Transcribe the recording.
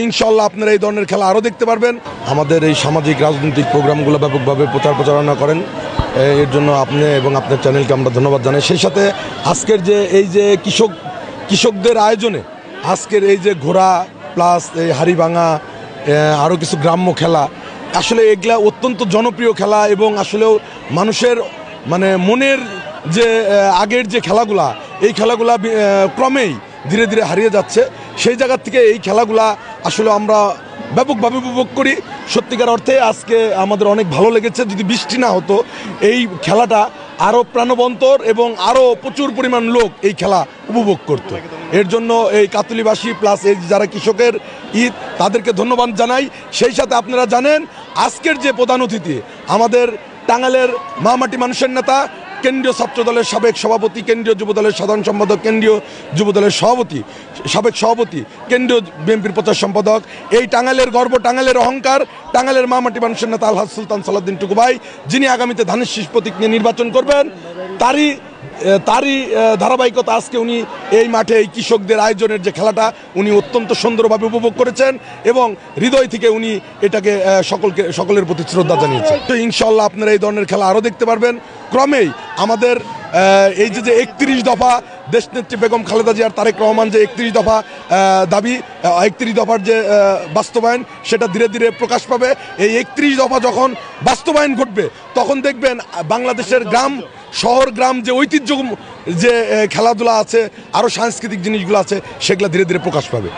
ইনশাআল্লাহ আপনারা এই ধরনের খেলা আরও দেখতে পারবেন। আমাদের এই সামাজিক রাজনৈতিক প্রোগ্রামগুলো ব্যাপকভাবে প্রচারণা করেন, এর জন্য আপনি এবং আপনার চ্যানেলকে আমরা ধন্যবাদ জানাই। সেই সাথে আজকের যে এই যে কৃষকদের আয়োজনে আজকের এই যে ঘোড়া প্লাস এই হাড়িভাঙা আরও কিছু গ্রাম্য খেলা, আসলে এগুলা অত্যন্ত জনপ্রিয় খেলা এবং আসলেও মানুষের মানে মনের যে আগের যে খেলাগুলা, এই খেলাগুলা ক্রমেই ধীরে ধীরে হারিয়ে যাচ্ছে। সেই জায়গা থেকে এই খেলাগুলা আসলে আমরা ব্যাপকভাবে উপভোগ করি। সত্যিকার অর্থে আজকে আমাদের অনেক ভালো লেগেছে। যদি বৃষ্টি না হতো এই খেলাটা আরও প্রাণবন্তর এবং আরও প্রচুর পরিমাণ লোক এই খেলা উপভোগ করত। এর জন্য এই কাতুলিবাসী প্লাস এই যারা কৃষকের ঈদ, তাদেরকে ধন্যবাদ জানাই। সেই সাথে আপনারা জানেন আজকের যে প্রধান অতিথি আমাদের টাঙ্গাইলের মামাটি মানুষের নেতা, কেন্দ্রীয় ছাত্র দলের সাবেক সভাপতি, কেন্দ্রীয় যুব দলের সাধারণ সম্পাদক, কেন্দ্রীয় যুব দলের সাবেক সভাপতি, কেন্দ্রীয় বিএনপির প্রচার সম্পাদক, এই টাঙ্গাইলের গর্ব, টাঙ্গাইলের অহংকার, টাঙ্গাইলের মামাটি মানুষের নেতা আলহাজ সুলতান সালাউদ্দিন টুকু ভাই, যিনি আগামীতে ধানের শীষ প্রতীক নিয়ে নির্বাচন করবেন, তারই ধারাবাহিকতা আজকে উনি এই মাঠে এই কৃষকদের আয়োজনের যে খেলাটা উনি অত্যন্ত সুন্দরভাবে উপভোগ করেছেন এবং হৃদয় থেকে উনি এটাকে সকলের প্রতি শ্রদ্ধা জানিয়েছেন। তো ইনশাআল্লাহ আপনারা এই ধরনের খেলা আরও দেখতে পারবেন ক্রমেই। আমাদের এই যে 31 দফা দেশনেত্রী বেগম খালেদা জিয়ার তারেক রহমান যে 31 দফা দাবি, 31 দফার যে বাস্তবায়ন, সেটা ধীরে ধীরে প্রকাশ পাবে। এই 31 দফা যখন বাস্তবায়ন ঘটবে তখন দেখবেন বাংলাদেশের গ্রাম শহর গ্রাম যে ঐতিহ্য যে খেলাধুলা আছে, আরও সাংস্কৃতিক জিনিসগুলো আছে, সেগুলো ধীরে ধীরে প্রকাশ পাবে।